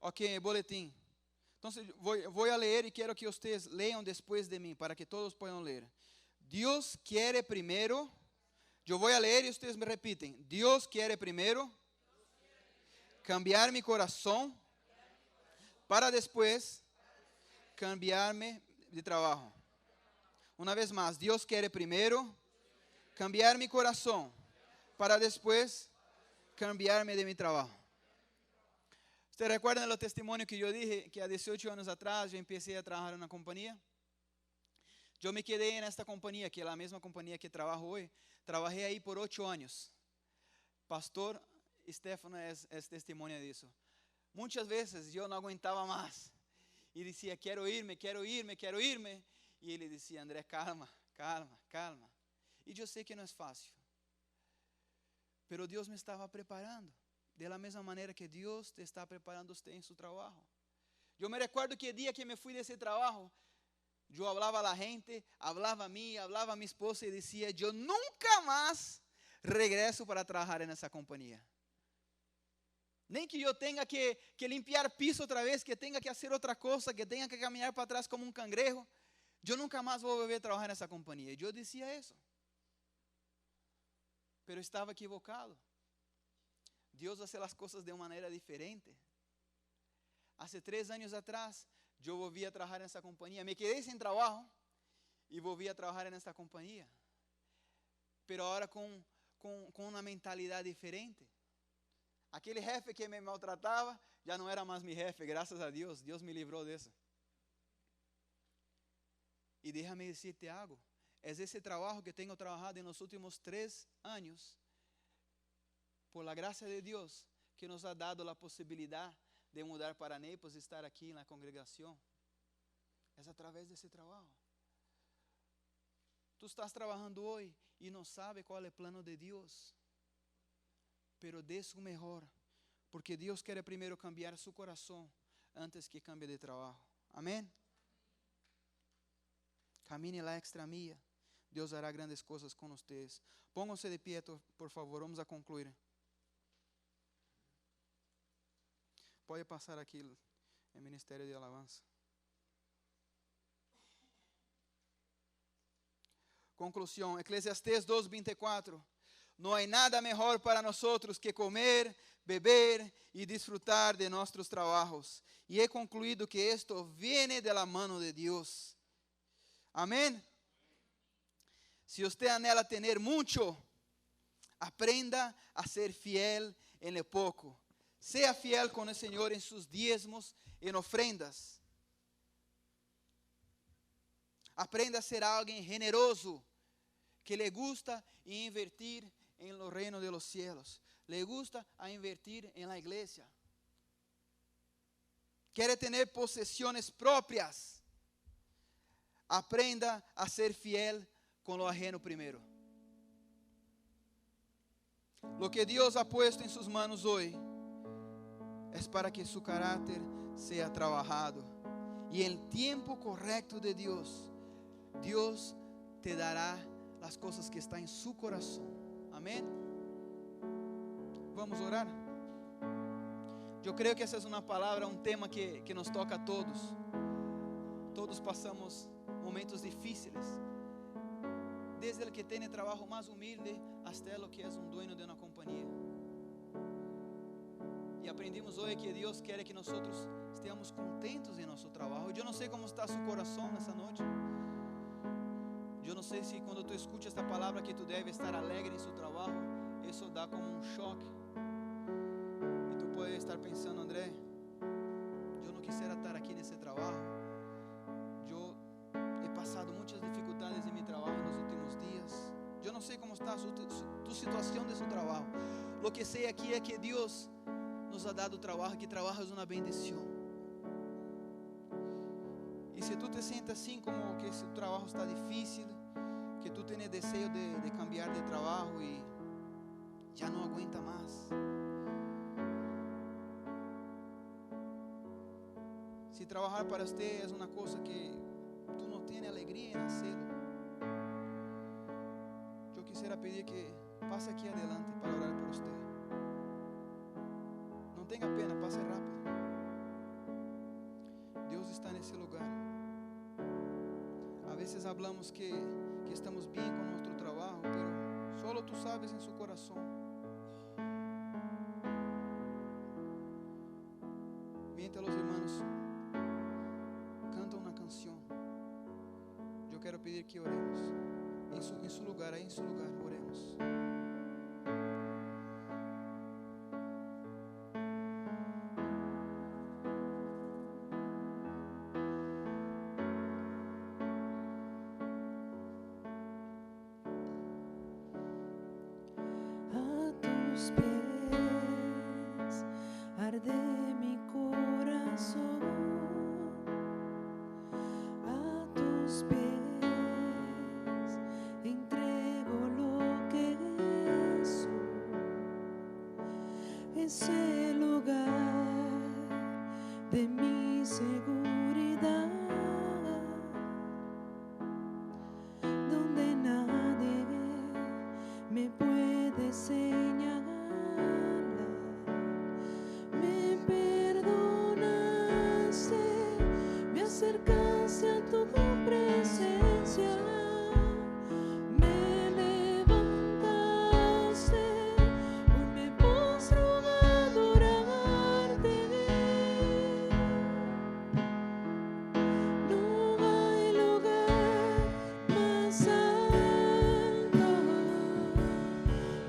Ok, boletim. Então, vou a ler e quero que vocês leiam depois de mim, para que todos possam ler. Deus quer primeiro, eu vou a ler e vocês me repetem. Deus quer primeiro cambiar mi coração para depois cambiar-me de trabalho. Uma vez mais, Deus quer primeiro cambiar mi coração para depois cambiar-me de mi trabalho. ¿Ustedes recuerdan el testimonio que yo dije que a 18 años atrás yo empecé a trabajar en una compañía? Yo me quedé en esta compañía, que es la misma compañía que trabajo hoy. Trabajé ahí por 8 años. Pastor Stefano es testimonio de eso. Muchas veces yo no aguantaba más. Y decía, quiero irme. Y él decía, André, calma. Y yo sé que no es fácil. Pero Dios me estaba preparando. De la misma manera que Dios te está preparando usted en su trabajo. Yo me recuerdo que el día que me fui de ese trabajo, yo hablaba a la gente, hablaba a mí, hablaba a mi esposa y decía, yo nunca más regreso para trabajar en esa compañía. Nem que eu tenha que limpiar piso outra vez, que tenha que fazer outra coisa, que tenha que caminhar para trás como um cangrejo. Eu nunca mais vou volver a trabalhar nessa companhia. Eu dizia isso. Pero estava equivocado. Deus hace as coisas de uma maneira diferente. Há 3 anos atrás, eu volvi a trabalhar nessa companhia. Me quedei sem trabalho e volvi a trabalhar nessa companhia. Pero agora com uma mentalidade diferente. Aquele jefe que me maltratava já não era mais meu jefe, graças a Deus. Deus me livrou disso. E déjame decirte algo. É esse trabalho que tenho trabalhado nos últimos 3 anos, por la gracia de Deus, que nos ha dado a possibilidade de mudar para Naples e estar aqui na congregação. É através desse trabalho. Tu estás trabalhando hoje e não sabes qual é o plano de Deus. Pero dê su melhor, porque Deus quer primeiro cambiar su coração antes que cambie de trabalho. Amém? Camine la extra milla. Deus hará grandes coisas com vocês. Pónganse de pie, por favor. Vamos a concluir. Pode passar aqui o Ministério de Alabanza. Conclusão. Eclesiastés 2:24. No hay nada mejor para nosotros que comer, beber y disfrutar de nuestros trabajos. Y he concluido que esto viene de la mano de Dios. Amén. Si usted anhela tener mucho, aprenda a ser fiel en lo poco. Sea fiel con el Señor en sus diezmos, en ofrendas. Aprenda a ser alguien generoso, que le gusta invertir en los reinos de los cielos. Le gusta a invertir en la iglesia. Quiere tener posesiones propias. Aprenda a ser fiel con lo ajeno primero. Lo que Dios ha puesto en sus manos hoy es para que su carácter sea trabajado. Y en el tiempo correcto de Dios, Dios te dará las cosas que están en su corazón. Amén. Vamos a orar. Yo creo que esa es una palabra, un tema que nos toca a todos. Todos pasamos momentos difíciles. Desde el que tiene trabajo más humilde hasta el que es un dueño de una compañía. Y aprendimos hoy que Dios quiere que nosotros estemos contentos en nuestro trabajo. Yo no sé cómo está su corazón esta noche. Yo no sé si cuando tú escuchas esta palabra que tú debes estar alegre en su trabajo, eso da como un shock. Y tú puedes estar pensando, André, yo no quisiera estar aquí en ese trabajo. Yo he pasado muchas dificultades en mi trabajo en los últimos días. Yo no sé cómo está tu situación de su trabajo. Lo que sé aquí es que Dios nos ha dado trabajo, que trabajo es una bendición. Y si tú te sientes así, como que su trabajo está difícil, que tú tienes deseo de cambiar de trabajo y ya no aguanta más. Si trabajar para usted es una cosa que tú no tienes alegría en hacerlo, yo quisiera pedir que pase aquí adelante para orar por usted. No tenga pena, pase rápido. veces hablamos que estamos bien con nuestro trabajo, pero solo tú sabes en su corazón. Mientras los hermanos cantan una canción, yo quiero pedir que oremos. En su lugar, ahí en su lugar, oremos. Pies arde mi corazón, a tus pies entrego lo que soy. Es el lugar de mi seguridad, donde nadie me puede señalar. Me perdonaste, me acercaste a tu presencia, me levantaste, hoy me postro a adorarte. No hay lugar más alto,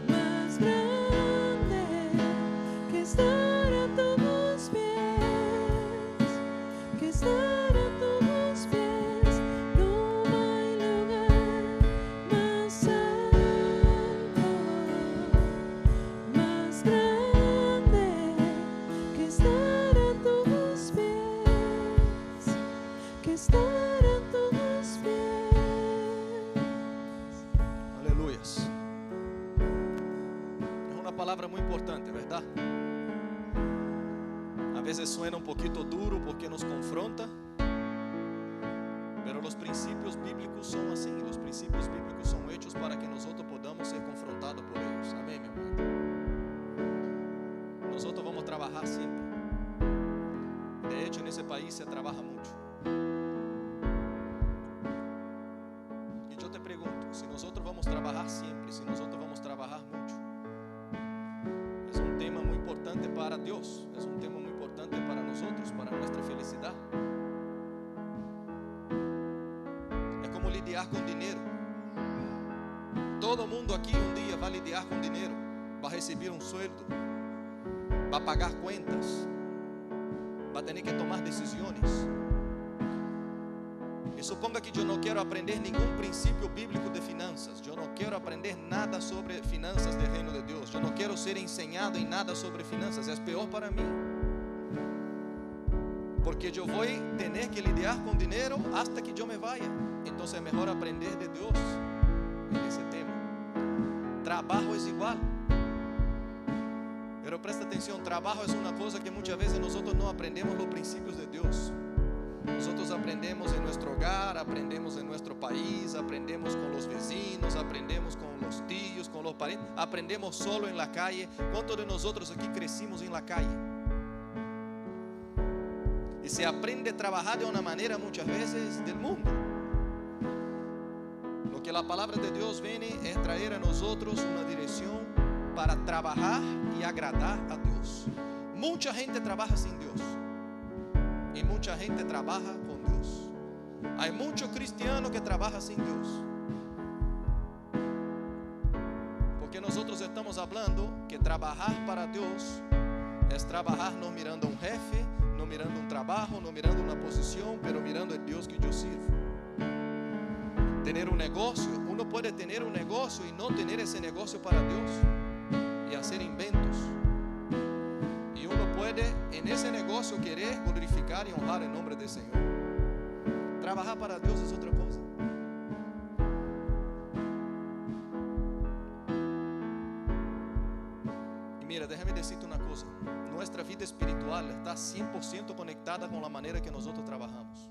más grande que estar a tus pies, que estar a tus pies. No hay lugar más alto, más grande que estar a tus pies, que estar a tus pies. Aleluyas. Es una palabra muy importante, ¿verdad? A veces suena un poquito duro porque nos confronta, pero los principios bíblicos son así. Los principios bíblicos son hechos para que nosotros podamos ser confrontados por ellos. Amén, mi amado. Nosotros vamos a trabajar siempre. De hecho, en ese país se trabaja mucho. Y yo te pregunto, si nosotros vamos a trabajar siempre, si nosotros vamos a trabajar mucho, es un tema muy importante para Dios, es un tema muy importante para nosotros, para nuestra felicidad. Es como lidiar con dinero. Todo mundo aquí un día va a lidiar con dinero, va a recibir un sueldo, va a pagar cuentas, va a tener que tomar decisiones. Y suponga que yo no quiero aprender ningún principio bíblico de finanzas. Yo no quiero aprender nada sobre finanzas del reino de Dios. Yo no quiero ser enseñado en nada sobre finanzas. Es peor para mí, porque yo voy a tener que lidiar con dinero hasta que yo me vaya. Entonces es mejor aprender de Dios en ese tema. Trabajo es igual. Pero presta atención, trabajo es una cosa que muchas veces nosotros no aprendemos los principios de Dios. Nosotros aprendemos en nuestro hogar, aprendemos en nuestro país, aprendemos con los vecinos, aprendemos con los tíos, con los parientes, aprendemos solo en la calle. ¿Cuántos de nosotros aquí crecimos en la calle? Y se aprende a trabajar de una manera muchas veces del mundo. Lo que la palabra de Dios viene es traer a nosotros una dirección para trabajar y agradar a Dios. Mucha gente trabaja sin Dios y mucha gente trabaja con Dios. Hay muchos cristianos que trabajan sin Dios, porque nosotros estamos hablando que trabajar para Dios es trabajar no mirando a un jefe, no mirando un trabajo, no mirando una posición, pero mirando al Dios que yo sirvo. Tener un negocio, uno puede tener un negocio y no tener ese negocio para Dios y hacer inventos. Y uno puede en ese negocio querer glorificar y honrar el nombre del Señor. Trabajar para Dios es otra cosa. Y mira, déjame decirte una cosa. Nuestra vida espiritual está 100% conectada con la manera que nosotros trabajamos.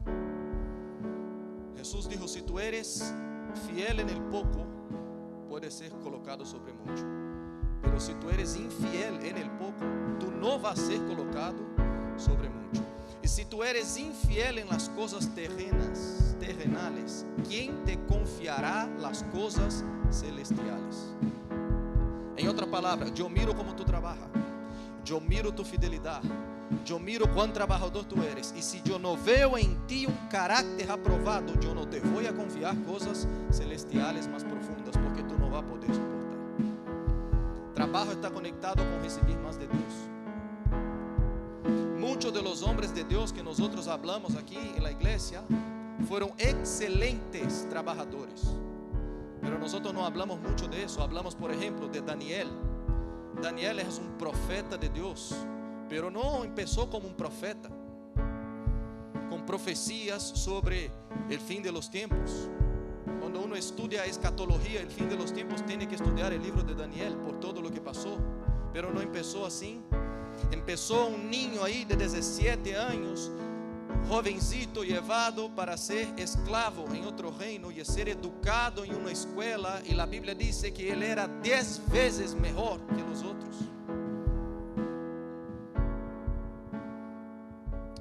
Jesús dijo, si tú eres fiel en el poco, puedes ser colocado sobre mucho. Pero si tú eres infiel en el poco, tú no vas a ser colocado sobre mucho. Y si tú eres infiel en las cosas terrenales, ¿quién te confiará las cosas celestiales? En otra palabra, yo miro cómo tú trabajas, yo miro tu fidelidad, yo miro cuán trabajador tú eres. Y si yo no veo en ti un carácter aprobado, yo no te voy a confiar cosas celestiales más profundas, porque tú no vas a poder soportar. Trabajo está conectado con recibir más de Dios. Muchos de los hombres de Dios que nosotros hablamos aquí en la iglesia fueron excelentes trabajadores, pero nosotros no hablamos mucho de eso. Hablamos, por ejemplo, de Daniel. Daniel es un profeta de Dios, pero no empezó como un profeta con profecías sobre el fin de los tiempos. Cuando uno estudia escatología, el fin de los tiempos, tiene que estudiar el libro de Daniel por todo lo que pasó, pero no empezó así. Empezó un niño ahí de 17 años, jovencito, llevado para ser esclavo en otro reino y ser educado en una escuela, y la Biblia dice que él era 10 veces mejor que los otros.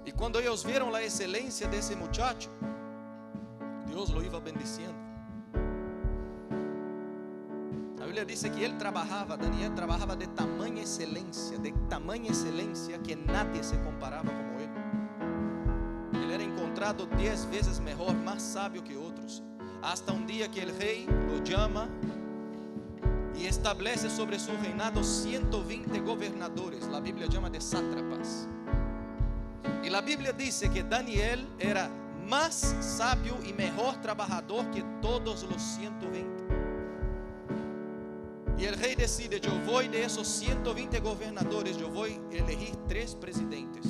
Y cuando ellos vieron la excelencia de ese muchacho, Dios lo iba bendiciendo. La Biblia dice que él trabajaba, Daniel trabajaba de tamaña excelencia que nadie se comparaba como él. Él era encontrado 10 veces mejor, más sabio que otros, hasta un día que el rey lo llama y establece sobre su reinado 120 gobernadores. La Biblia llama de sátrapas. Y la Biblia dice que Daniel era más sabio y mejor trabajador que todos los 120. Y el rey decide: yo voy de esos 120 gobernadores, yo voy a elegir 3 presidentes.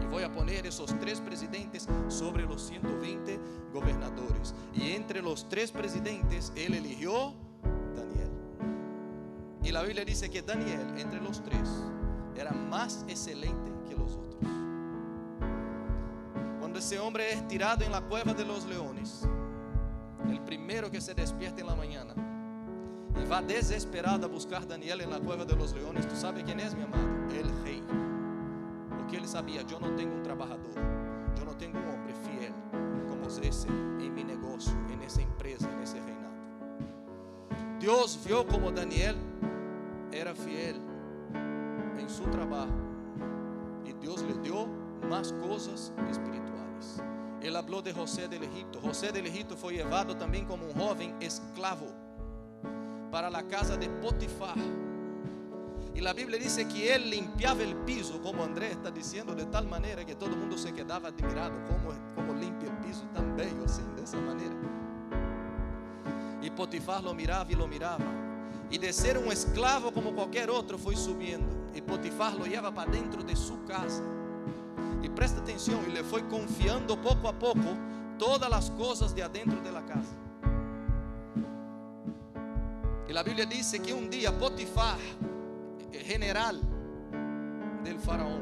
Y voy a poner esos 3 presidentes sobre los 120 gobernadores. Y entre los 3 presidentes, él eligió Daniel. Y la Biblia dice que Daniel, entre los 3, era más excelente que los otros. Cuando ese hombre es tirado en la cueva de los leones, el primero que se despierta en la mañana y va desesperado a buscar a Daniel en la cueva de los leones, ¿tú sabes quién es, mi amado? El rey. Porque él sabía: yo no tengo un trabajador, yo no tengo un hombre fiel como ese en mi negocio, en esa empresa, en ese reinado. Dios vio como Daniel era fiel en su trabajo, y Dios le dio más cosas espirituales. Él habló de José del Egipto. José del Egipto fue llevado también como un joven esclavo para la casa de Potifar. Y la Biblia dice que él limpiaba el piso, como Andrés está diciendo, de tal manera que todo el mundo se quedaba admirado. Cómo limpia el piso tan bello así, de esa manera. Y Potifar lo miraba y lo miraba. Y de ser un esclavo como cualquier otro, fue subiendo. Y Potifar lo lleva para dentro de su casa. Y presta atención, y le fue confiando poco a poco todas las cosas de adentro de la casa. Y la Biblia dice que un día Potifar, general del faraón,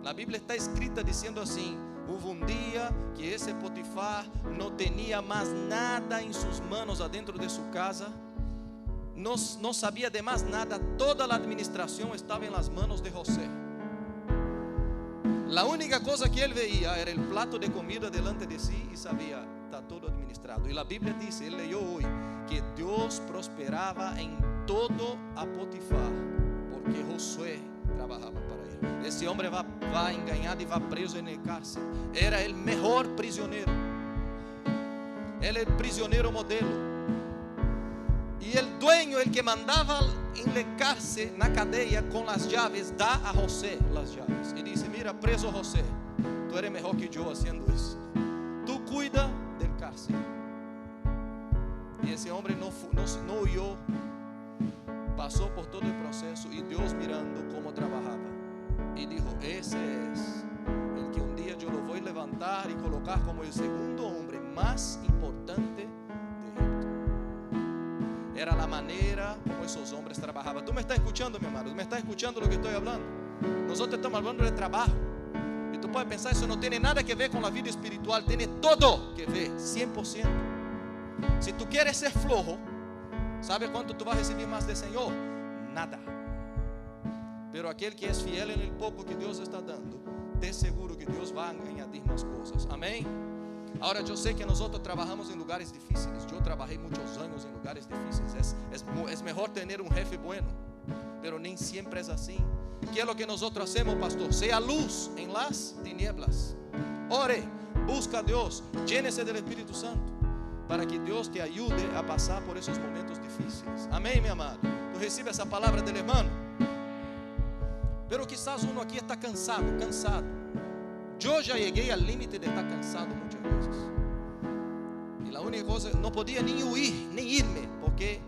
la Biblia está escrita diciendo así: hubo un día que ese Potifar no tenía más nada en sus manos adentro de su casa, no sabía de más nada, toda la administración estaba en las manos de José. La única cosa que él veía era el plato de comida delante de sí y sabía: está todo administrado. Y la Biblia dice, él leyó hoy, que Dios prosperaba en todo a Potifar, porque Josué trabajaba para él. Ese hombre va engañado y va preso en el cárcel. Era el mejor prisionero. Él era el prisionero modelo. Y el dueño, el que mandaba en la cárcel, en la cadena con las llaves, da a José las llaves y dice: mira, preso José, tú eres mejor que yo haciendo eso. Tú cuida del cárcel. Y ese hombre no huyó, pasó por todo el proceso, y Dios mirando cómo trabajaba, y dijo: ese es el que un día yo lo voy a levantar y colocar como el segundo hombre más importante de Egipto. Era la manera como esos hombres trabajaban. Tú me estás escuchando, mi amado, me estás escuchando lo que estoy hablando. Nosotros estamos hablando de trabajo, y tú puedes pensar: eso no tiene nada que ver con la vida espiritual. Tiene todo que ver, 100%. Si tú quieres ser flojo, ¿sabes cuánto tú vas a recibir más del Señor? Nada. Pero aquel que es fiel en el poco que Dios está dando, te seguro que Deus vai añadir más cosas. Amém? Ahora yo sé que nosotros trabajamos en lugares difíciles. Yo trabajé muchos años en lugares difíciles. Es mejor tener un jefe bueno, pero ni siempre es así. ¿Qué es lo que nosotros hacemos, pastor? Sea luz en las tinieblas. Ore, busca a Dios, llénese del Espíritu Santo, para que Dios te ayude a pasar por esos momentos difíciles. Amén, mi amado. Tú recibes esa palabra del hermano. Pero quizás uno aquí está cansado. Yo ya llegué al límite de estar cansado muchas veces. Y la única cosa, no podía ni huir, ni irme, porque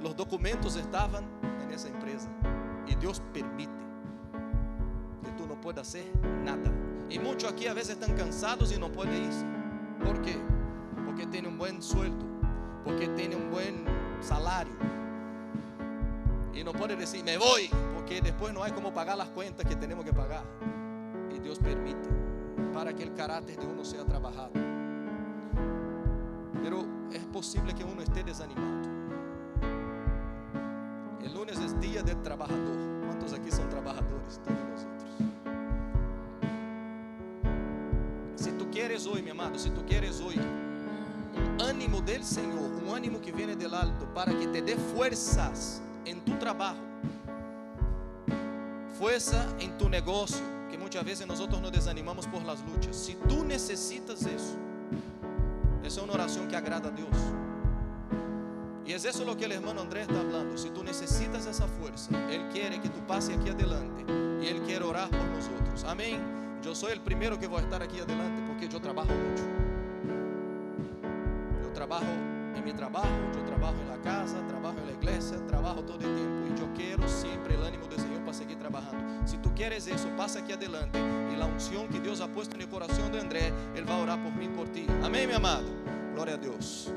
los documentos estaban en esa empresa. Y Dios permite que tú no puedas hacer nada. Y muchos aquí a veces están cansados y no pueden irse. ¿Por qué? Porque tiene un buen sueldo, porque tiene un buen salario. Y no puede decir, me voy, porque después no hay como pagar las cuentas que tenemos que pagar. Y Dios permite para que el carácter de uno sea trabajado. Pero es posible que uno esté desanimado. El lunes es día del trabajador. ¿Cuántos aquí son trabajadores? Todos nosotros. Si tú quieres hoy, mi amado, si tú quieres hoy un ánimo del Señor, un ánimo que viene del alto, para que te dé fuerzas en tu trabajo, fuerza en tu negocio, que muchas veces nosotros nos desanimamos por las luchas. Si tú necesitas eso, esa es una oración que agrada a Dios. Y es eso lo que el hermano Andrés está hablando. Si tú necesitas esa fuerza, Él quiere que tú pases aquí adelante y Él quiere orar por nosotros. Amén. Yo soy el primero que voy a estar aquí adelante porque yo trabajo mucho. Yo trabajo en mi trabajo, yo trabajo en la casa, trabajo en la iglesia, trabajo todo el tiempo. Y yo quiero siempre el ánimo del Señor para seguir trabajando. Si tú quieres eso, pasa aquí adelante. Y la unción que Dios ha puesto en el corazón de Andrés, Él va a orar por mí y por ti. Amén, mi amado. Gloria a Dios.